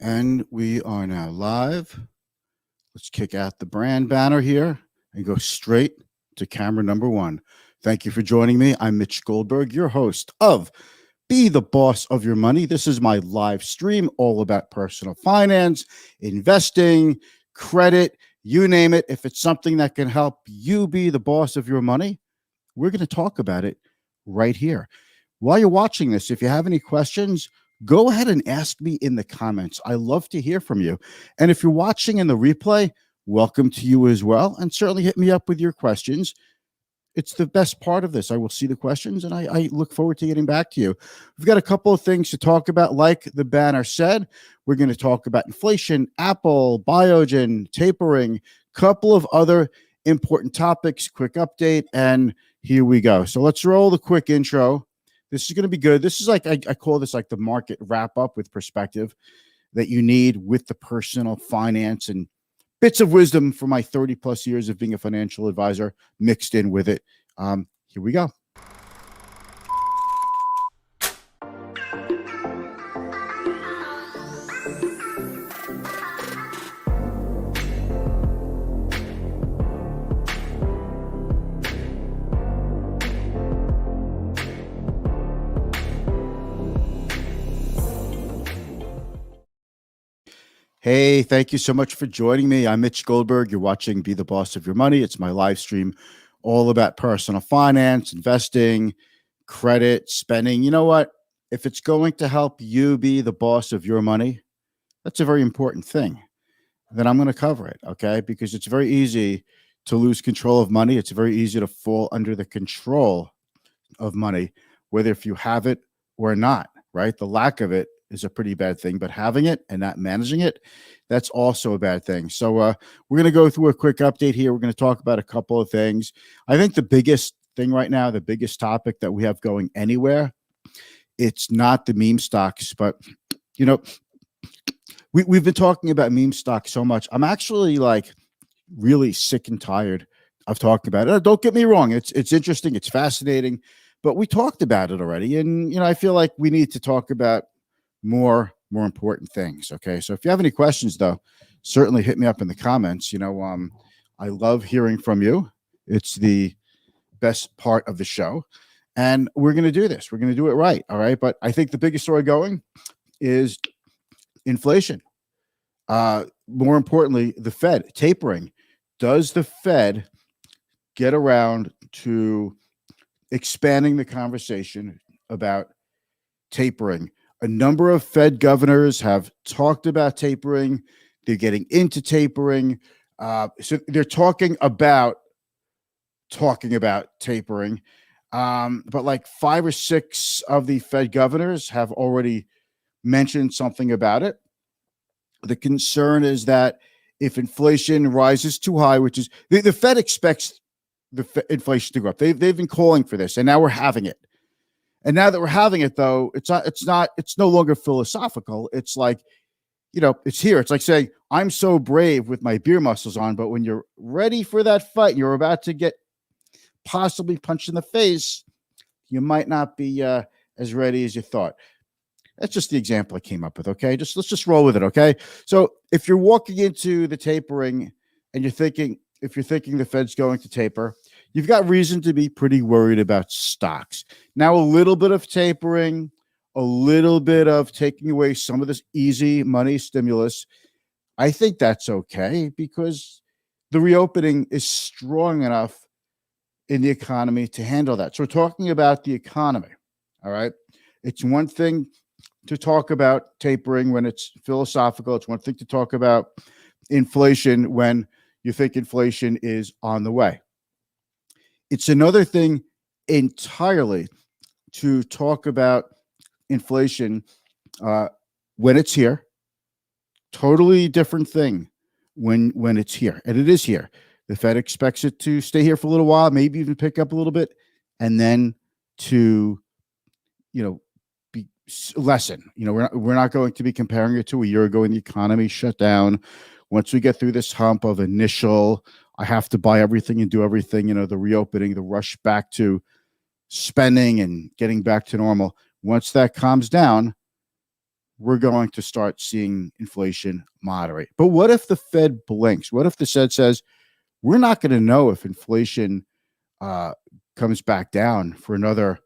And we are now live. Let's kick out the brand banner here and go straight to camera number one. Thank you for joining me. I'm Mitch Goldberg, your host of Be the Boss of Your Money. This is my live stream all about personal finance, investing, credit, you name it. If it's something that can help you be the boss of your money, we're going to talk about it right here. While you're watching this, if you have any questions, go ahead and ask me in the comments. I love to hear from you. And if you're watching in the replay, welcome to you as well. And certainly hit me up with your questions. It's the best part of this. I will see the questions and I look forward to getting back to you. We've got a couple of things to talk about. Like the banner said, we're going to talk about inflation, Apple, Biogen, tapering, couple of other important topics, quick update, and here we go. So let's roll the quick intro. This is going to be good. This is like, I call this like the market wrap up with perspective that you need with the personal finance and bits of wisdom from my 30 plus years of being a financial advisor mixed in with it. Here we go. Hey, thank you so much for joining me. I'm Mitch Goldberg. You're watching Be the Boss of Your Money. It's my live stream all about personal finance, investing, credit, spending. You know what? If it's going to help you be the boss of your money, that's a very important thing. Then I'm going to cover it, okay? Because it's very easy to lose control of money. It's very easy to fall under the control of money, whether if you have it or not, right? The lack of it is a pretty bad thing, but having it and not managing it, that's also a bad thing. So we're going to go through a quick update here. We're going to talk about a couple of things. I think the biggest thing right now, the biggest topic that we have going anywhere, it's not the meme stocks, but you know, we've been talking about meme stocks so much. I'm actually like really sick and tired of talking about it. Don't get me wrong. It's interesting. It's fascinating, but we talked about it already. And, you know, I feel like we need to talk about more important things. Okay. So if you have any questions though, certainly hit me up in the comments. You know, I love hearing from you. It's the best part of the show. And we're going to do this. We're going to do it right. All right. But I think the biggest story going is inflation. More importantly, the Fed tapering. Does the Fed get around to expanding the conversation about tapering? A number of Fed governors have talked about tapering. They're getting into tapering. So they're talking about tapering. But like 5 or 6 of the Fed governors have already mentioned something about it. The concern is that if inflation rises too high, which is the Fed expects inflation to go up. They've been calling for this, and now we're having it. And now that we're having it, though, it's no longer philosophical. It's like, you know, it's here. It's like saying, I'm so brave with my beer muscles on, but when you're ready for that fight, you're about to get possibly punched in the face, you might not be as ready as you thought. That's just the example I came up with, okay? Let's just roll with it, okay? So if you're walking into the tapering and if you're thinking the Fed's going to taper, you've got reason to be pretty worried about stocks. Now, a little bit of tapering, a little bit of taking away some of this easy money stimulus, I think that's okay because the reopening is strong enough in the economy to handle that. So we're talking about the economy, all right? It's one thing to talk about tapering when it's philosophical. It's one thing to talk about inflation when you think inflation is on the way. It's another thing entirely to talk about inflation when it's here. Totally different thing when it's here. And it is here. The Fed expects it to stay here for a little while, maybe even pick up a little bit, and then to, you know, be lessen. You know, we're not going to be comparing it to a year ago when the economy shut down. Once we get through this hump of initial, I have to buy everything and do everything, you know, the reopening, the rush back to spending and getting back to normal. Once that calms down, we're going to start seeing inflation moderate. But what if the Fed blinks? What if the Fed says, we're not going to know if inflation comes back down for another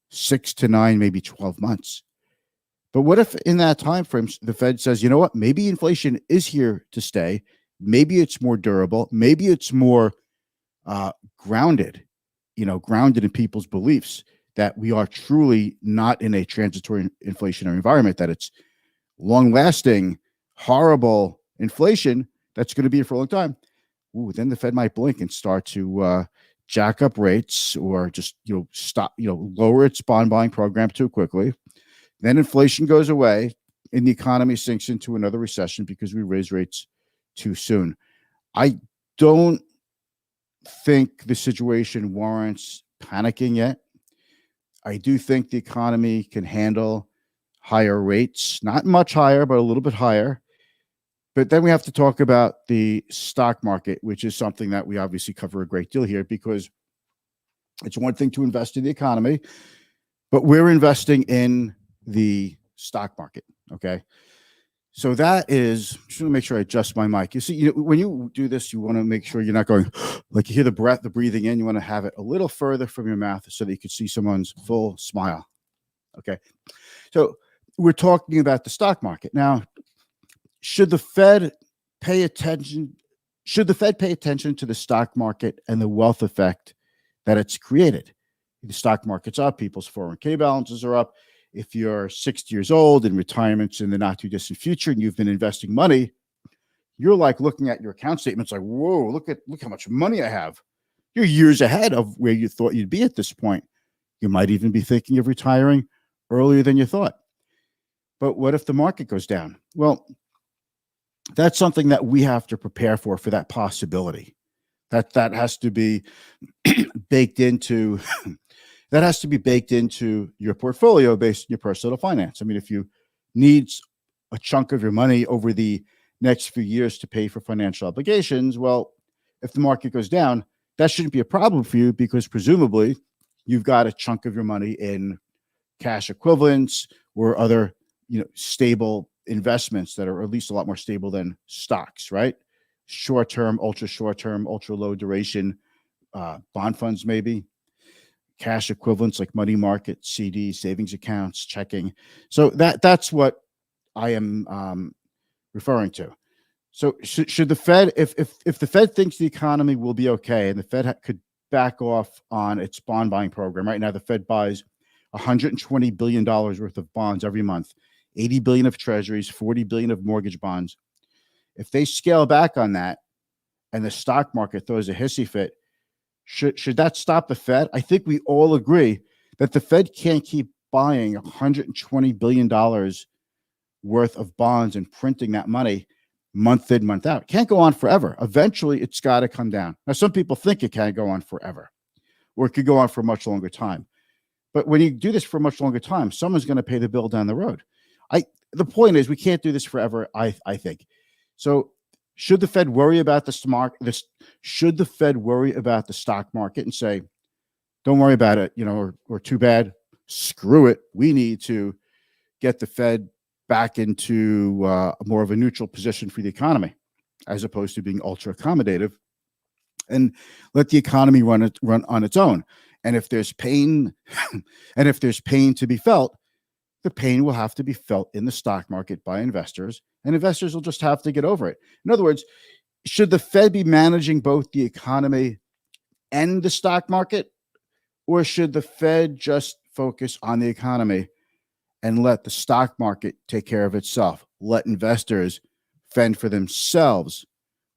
6 to 9, maybe 12 months? But what if in that time frame, the Fed says, you know what, maybe inflation is here to stay. Maybe it's more durable. Maybe it's more grounded in people's beliefs that we are truly not in a transitory inflationary environment, that it's long-lasting, horrible inflation that's going to be here for a long time. Ooh, then the Fed might blink and start to jack up rates, or just stop, lower its bond buying program too quickly. Then inflation goes away and the economy sinks into another recession because we raise rates too soon. I don't think the situation warrants panicking yet. I do think the economy can handle higher rates, not much higher, but a little bit higher. But then we have to talk about the stock market, which is something that we obviously cover a great deal here, because it's one thing to invest in the economy, but we're investing in the stock market. Okay. So that is, just want to make sure I adjust my mic. You see, when you do this, you want to make sure you're not going, like, you hear the breathing in, you want to have it a little further from your mouth so that you can see someone's full smile. Okay. So we're talking about the stock market. Now, should the Fed pay attention to the stock market and the wealth effect that it's created? The stock market's up, people's 401k balances are up. If you're 60 years old and retirement's in the not too distant future and you've been investing money, you're like looking at your account statements like, whoa, look how much money I have. You're years ahead of where you thought you'd be at this point. You might even be thinking of retiring earlier than you thought. But what if the market goes down? Well, that's something that we have to prepare for that possibility. That has to be baked into that has to be baked into your portfolio based on your personal finance. I mean, if you need a chunk of your money over the next few years to pay for financial obligations, well, if the market goes down, that shouldn't be a problem for you, because presumably you've got a chunk of your money in cash equivalents or other, stable investments that are at least a lot more stable than stocks, right? Short-term, ultra-short-term, ultra-low duration bond funds, maybe cash equivalents like money market, CDs, savings accounts, checking. So that's what I am referring to. So should the Fed, if the Fed thinks the economy will be okay and the Fed could back off on its bond buying program. Right now, the Fed buys $120 billion worth of bonds every month, 80 billion of treasuries, 40 billion of mortgage bonds. If they scale back on that and the stock market throws a hissy fit, should that stop the Fed? I think we all agree that the Fed can't keep buying $120 billion worth of bonds and printing that money month in, month out. It can't go on forever. Eventually, it's got to come down. Now, some people think it can't go on forever, or it could go on for a much longer time. But when you do this for a much longer time, someone's going to pay the bill down the road. The point is, we can't do this forever, I think. So should the Fed worry about should the Fed worry about the stock market and say, don't worry about it, or too bad, screw it. We need to get the Fed back into more of a neutral position for the economy, as opposed to being ultra accommodative, and let the economy run on its own. And if there's pain, to be felt, the pain will have to be felt in the stock market by investors, and investors will just have to get over it. In other words, should the Fed be managing both the economy and the stock market, or should the Fed just focus on the economy and let the stock market take care of itself? Let investors fend for themselves,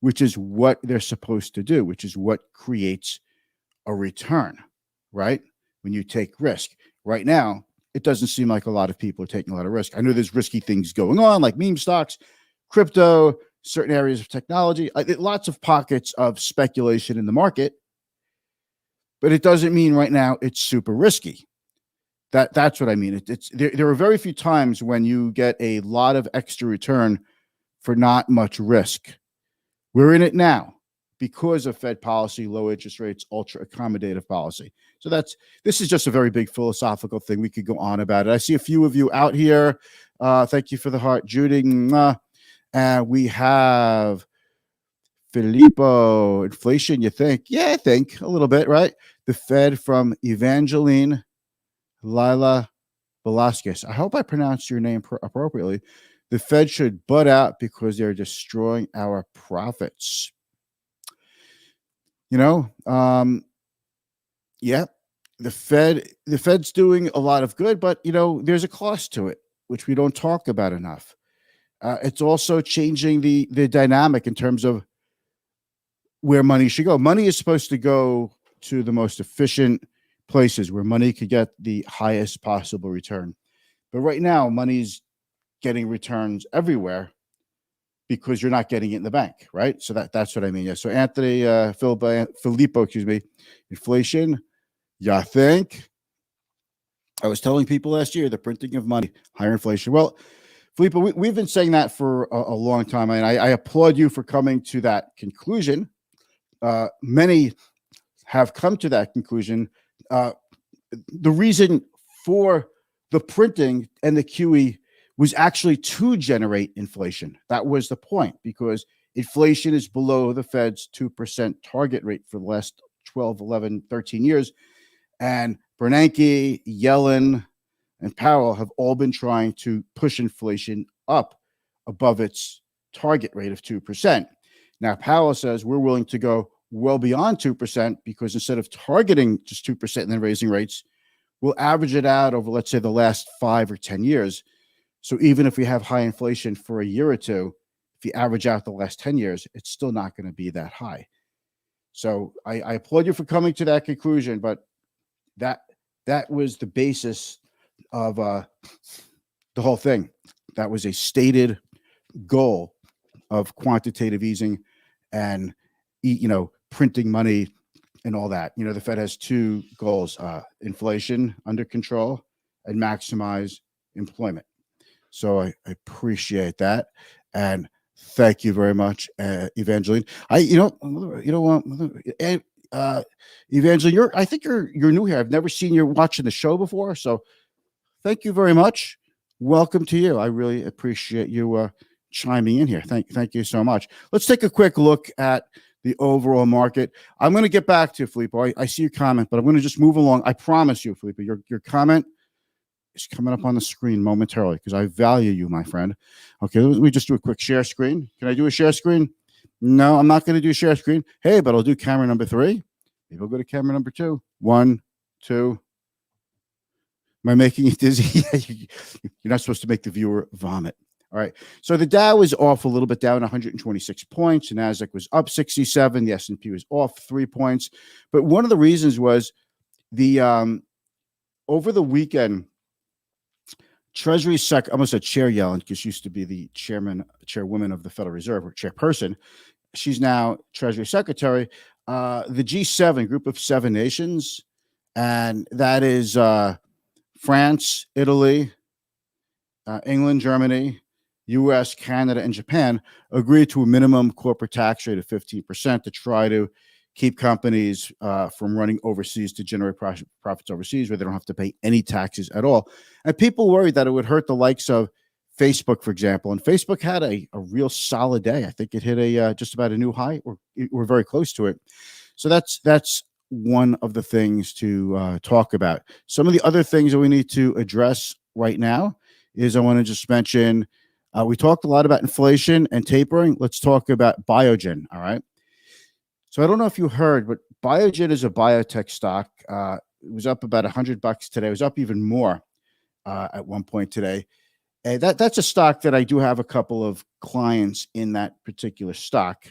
which is what they're supposed to do, which is what creates a return, right? When you take risk. Right now, it doesn't seem like a lot of people are taking a lot of risk. I know there's risky things going on, like meme stocks, crypto, certain areas of technology, lots of pockets of speculation in the market, but it doesn't mean right now it's super risky. That's what I mean. There are very few times when you get a lot of extra return for not much risk. We're in it now because of Fed policy, low interest rates, ultra accommodative policy. So this is just a very big philosophical thing. We could go on about it. I see a few of you out here Thank you for the heart, Judy. Mwah. And we have Filippo. Inflation, you think? Yeah, I think a little bit, right? The Fed from Evangeline Lila Velasquez. I hope I pronounced your name appropriately. The Fed should butt out because they're destroying our profits. You know, yeah, the Fed's doing a lot of good, but there's a cost to it, which we don't talk about enough. It's also changing the dynamic in terms of where money should go. Money is supposed to go to the most efficient places where money could get the highest possible return. But right now, money's getting returns everywhere because you're not getting it in the bank, right? So that's what I mean. Yeah. So Anthony, Filippo, excuse me, inflation. Yeah, I think I was telling people last year the printing of money, higher inflation. Well, Filippo, we've been saying that for a long time, and I applaud you for coming to that conclusion. Many have come to that conclusion. The reason for the printing and the QE was actually to generate inflation. That was the point, because inflation is below the Fed's 2% target rate for the last 12, 11, 13 years. And Bernanke, Yellen, and Powell have all been trying to push inflation up above its target rate of 2%. Now, Powell says we're willing to go well beyond 2% because instead of targeting just 2% and then raising rates, we'll average it out over, let's say, the last 5 or 10 years. So even if we have high inflation for a year or two, if you average out the last 10 years, it's still not going to be that high. So I applaud you for coming to that conclusion, but that was the basis of the whole thing. That was a stated goal of quantitative easing and printing money and all that. The Fed has two goals: inflation under control and maximize employment. So I appreciate that, and thank you very much, Evangeline. Evangeline, I think you're new here. I've never seen you watching the show before, so thank you very much. Welcome to you. I really appreciate you chiming in here. Thank you so much. Let's take a quick look at the overall market. I'm going to get back to you, Filippo. I see your comment, but I'm going to just move along. I promise you, Filippo, your comment is coming up on the screen momentarily because I value you, my friend. Okay, let me just do a quick share screen. Can I do a share screen? No, I'm not going to do share screen. Hey, but I'll do camera number 3. Maybe I'll go to camera number 2. 1, 2. Am I making you dizzy? You're not supposed to make the viewer vomit. All right. So the Dow is off a little bit, down 126 points. The Nasdaq was up 67. The S&P was off 3 points. But one of the reasons was the over the weekend, Treasury Sec, I almost said Chair Yellen, because she used to be the chairwoman of the Federal Reserve, or chairperson. She's now Treasury Secretary. The G7, group of 7 nations, and that is France, Italy, England, Germany, U.S., Canada, and Japan, agreed to a minimum corporate tax rate of 15% to try to keep companies from running overseas to generate profits overseas where they don't have to pay any taxes at all. And people worried that it would hurt the likes of Facebook, for example. And Facebook had a real solid day. I think it hit a just about a new high, or we're very close to it. So that's one of the things to talk about. Some of the other things that we need to address right now is I want to just mention, we talked a lot about inflation and tapering. Let's talk about Biogen, all right? So I don't know if you heard, but Biogen is a biotech stock. It was up about $100 today. It was up even more at one point today. And that's a stock that I do have a couple of clients in that particular stock.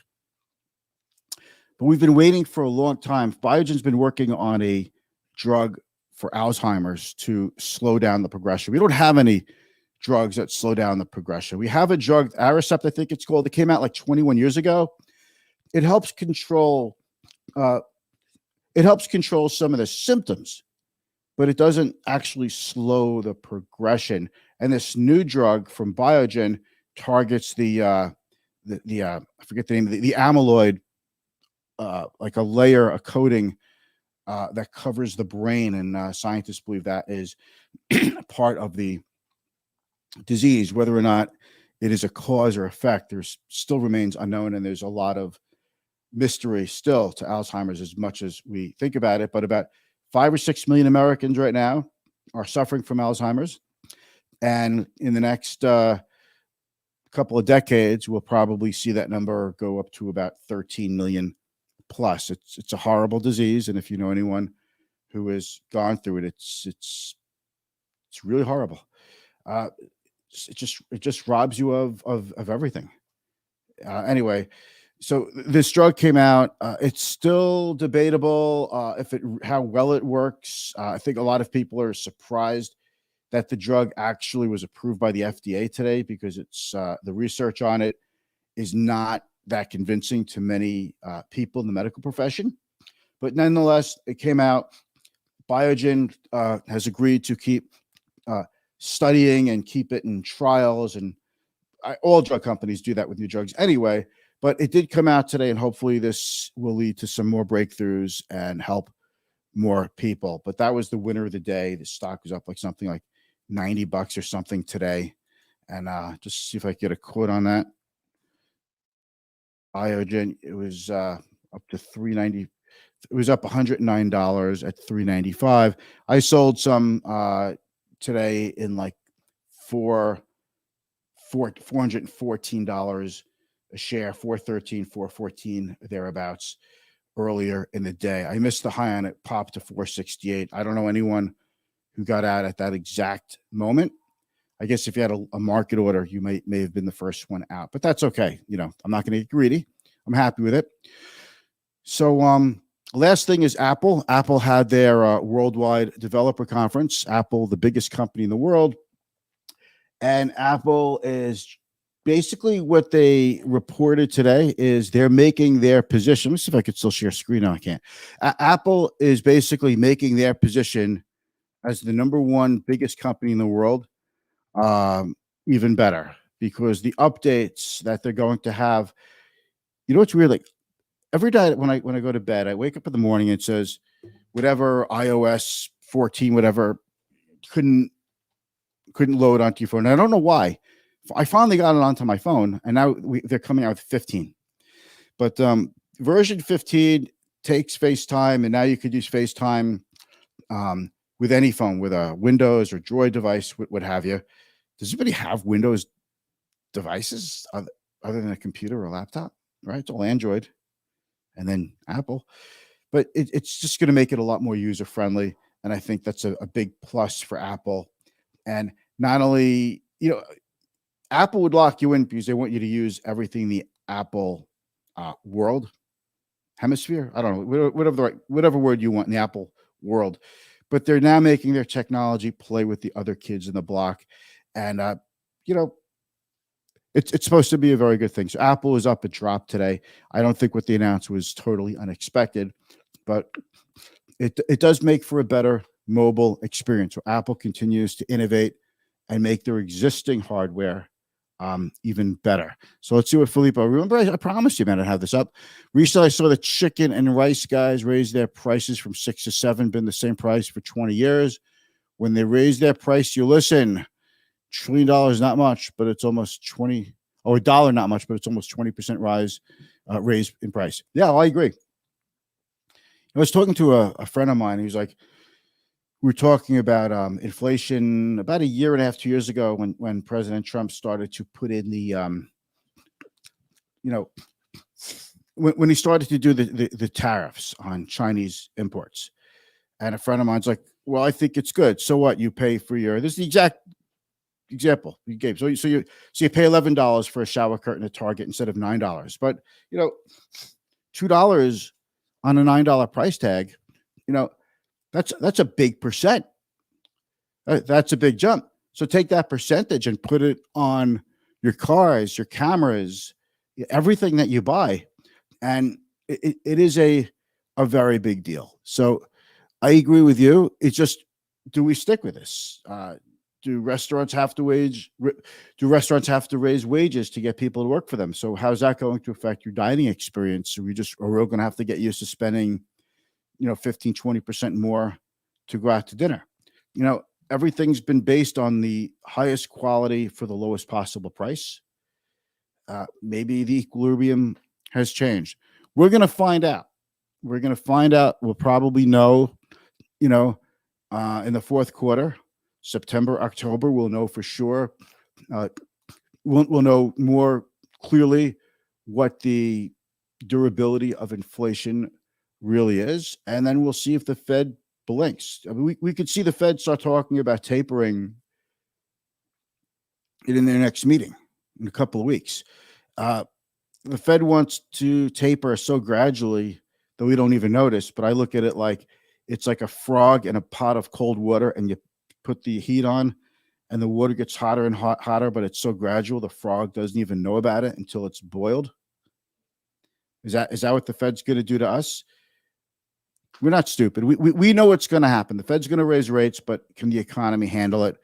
But we've been waiting for a long time. Biogen's been working on a drug for Alzheimer's to slow down the progression. We don't have any drugs that slow down the progression. We have a drug, Aricept, I think it's called. It came out like 21 years ago. It helps control some of the symptoms, but it doesn't actually slow the progression. And this new drug from Biogen targets the I forget the name, the amyloid, like a layer, a coating that covers the brain, and scientists believe that is part of the disease, whether or not it is a cause or effect, there's still remains unknown, and there's a lot of mystery still to Alzheimer's as much as we think about it. But about 5 or 6 million Americans right now are suffering from Alzheimer's, and in the next couple of decades, we'll probably see that number go up to about 13 million plus. It's a horrible disease, and if you know anyone who has gone through it, it's really horrible. Uh, it just robs you of everything. Anyway, so this drug came out. It's still debatable if how well it works. I think a lot of people are surprised that the drug actually was approved by the FDA today, because it's the research on it is not that convincing to many people in the medical profession. But nonetheless, it came out. Biogen has agreed to keep studying and keep it in trials, and all drug companies do that with new drugs anyway. But it did come out today, and hopefully this will lead to some more breakthroughs and help more people. But that was the winner of the day. The stock was up like something like $90 or something today. And just see if I can get a quote on that. Biogen, it was up to 390. It was up $109 at 395. I sold some today in like $414 a share, 413, 414 thereabouts earlier in the day. I missed the high on it, popped to 468. I don't know anyone who got out at that exact moment. I guess if you had a market order, you may have been the first one out, but that's okay. You know, I'm not going to get greedy. I'm happy with it. So, last thing is Apple. Apple had their worldwide developer conference. Apple, the biggest company in the world, and Apple is basically what they reported today is they're making their position. Let me see if I could still share screen. No, I can't. Apple is basically making their position as the number one biggest company in the world even better, because the updates that they're going to have, you know, it's weird. Like every day when I go to bed, I wake up in the morning and it says whatever iOS 14, whatever couldn't load onto your phone. And I don't know why. I finally got it onto my phone, and now they're coming out with 15. But version 15 takes FaceTime, and now you could use FaceTime with any phone, with a Windows or Droid device, what have you. Does anybody have Windows devices other than a computer or a laptop? Right? It's all Android and then Apple. But it's just going to make it a lot more user-friendly, and I think that's a big plus for Apple. And not only, you know, Apple would lock you in because they want you to use everything the Apple world hemisphere. I don't know, whatever word you want in the Apple world. But they're now making their technology play with the other kids in the block. And, you know, it's supposed to be a very good thing. So Apple is up a drop today. I don't think what they announced was totally unexpected, but it does make for a better mobile experience. So Apple continues to innovate and make their existing hardware even better. So let's see what Filippo. Remember, I promised you, man, I'd have this up. Recently, I saw the chicken and rice guys raise their prices from 6 to 7, been the same price for 20 years. When they raise their price, you listen. $1 trillion, not much, but it's almost 20, or $1, not much, but it's almost 20% raise in price. Yeah, I agree. I was talking to a friend of mine. He was like, we were talking about inflation about a year and a half, 2 years ago, when President Trump started to put in the, you know, when he started to do the tariffs on Chinese imports. And a friend of mine's like, well, I think it's good. So what? You pay for your, this is the exact example you gave. So you pay $11 for a shower curtain at Target instead of $9. But, you know, $2 on a $9 price tag, you know, that's a big percent. That's a big jump. So take that percentage and put it on your cars, your cameras, everything that you buy. And it is a very big deal. So I agree with you. It's just, do we stick with this? Do restaurants have to raise wages to get people to work for them? So how's that going to affect your dining experience? Are we going to have to get used to spending, you know, 15, 20% more to go out to dinner? You know, everything's been based on the highest quality for the lowest possible price. Maybe the equilibrium has changed. We're going to find out. We're going to find out. We'll probably know, in the fourth quarter, September, October, we'll know for sure. We'll know more clearly what the durability of inflation really is. And then we'll see if the Fed blinks. I mean, we could see the Fed start talking about tapering in their next meeting in a couple of weeks. The Fed wants to taper so gradually that we don't even notice. But I look at it like it's like a frog in a pot of cold water, and you put the heat on, and the water gets hotter and hotter, but it's so gradual the frog doesn't even know about it until it's boiled. Is that what the Fed's going to do to us? We're not stupid. We know what's going to happen. The Fed's going to raise rates, but can the economy handle it?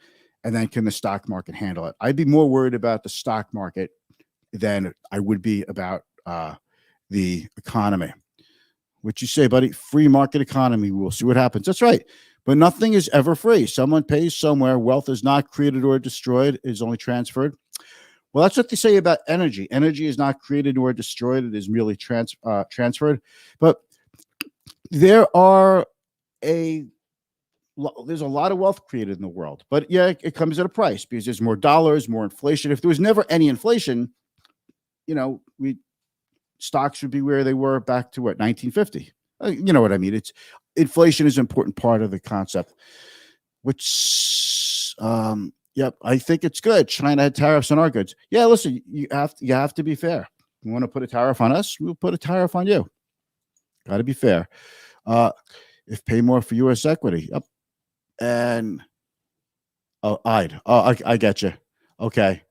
And then can the stock market handle it? I'd be more worried about the stock market than I would be about the economy. What you say, buddy? Free market economy. We'll see what happens. That's right. But nothing is ever free. Someone pays somewhere. Wealth is not created or destroyed. It is only transferred. Well, that's what they say about energy. Energy is not created or destroyed. It is merely transferred. But there's a lot of wealth created in the world. But yeah, it comes at a price because there's more dollars, more inflation. If there was never any inflation, stocks would be where they were back to 1950. You know what I mean? Inflation is an important part of the concept, which, I think it's good. China had tariffs on our goods. Yeah, listen, you have to be fair. You want to put a tariff on us? We'll put a tariff on you. Got to be fair. If pay more for U.S. equity, yep. And I get you. Okay,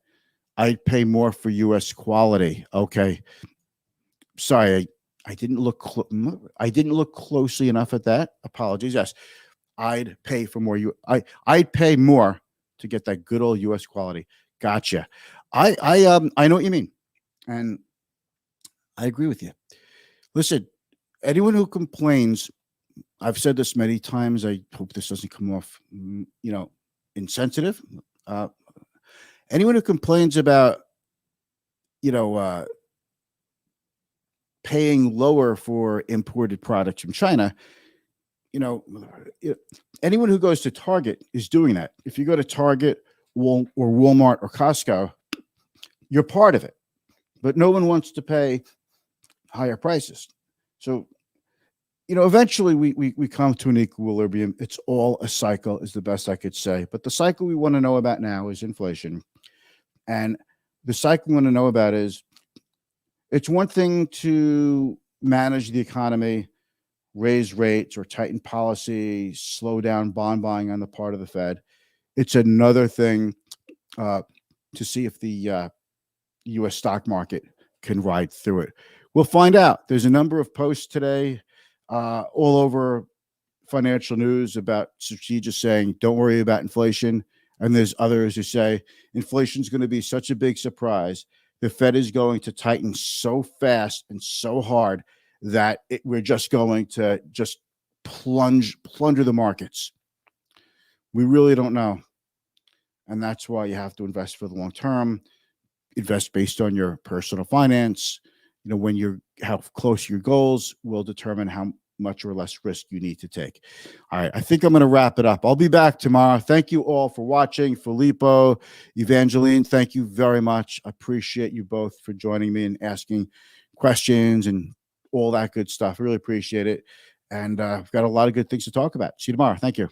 I'd pay more for U.S. quality. Okay, sorry, I didn't look. I didn't look closely enough at that. Apologies. Yes, I'd pay for more. I'd pay more to get that good old U.S. quality. Gotcha. I know what you mean, and I agree with you. Listen, anyone who complains, I've said this many times. I hope this doesn't come off, insensitive. Anyone who complains about, paying lower for imported products from China, anyone who goes to Target is doing that. If you go to Target or Walmart or Costco, you're part of it. But no one wants to pay higher prices. So, eventually we come to an equilibrium. It's all a cycle, is the best I could say. But the cycle we want to know about now is inflation. And the cycle we want to know about is, it's one thing to manage the economy, raise rates or tighten policy, slow down bond buying on the part of the Fed. It's another thing to see if the U.S. stock market can ride through it. We'll find out. There's a number of posts today all over financial news about strategists saying, don't worry about inflation. And there's others who say inflation is going to be such a big surprise. The Fed is going to tighten so fast and so hard that we're just going to plunder the markets. We really don't know. And that's why you have to invest for the long term. Invest based on your personal finance. How close your goals will determine how much or less risk you need to take. All right. I think I'm going to wrap it up. I'll be back tomorrow. Thank you all for watching. Filippo, Evangeline, thank you very much. I appreciate you both for joining me and asking questions and all that good stuff. I really appreciate it. And I've got a lot of good things to talk about. See you tomorrow. Thank you.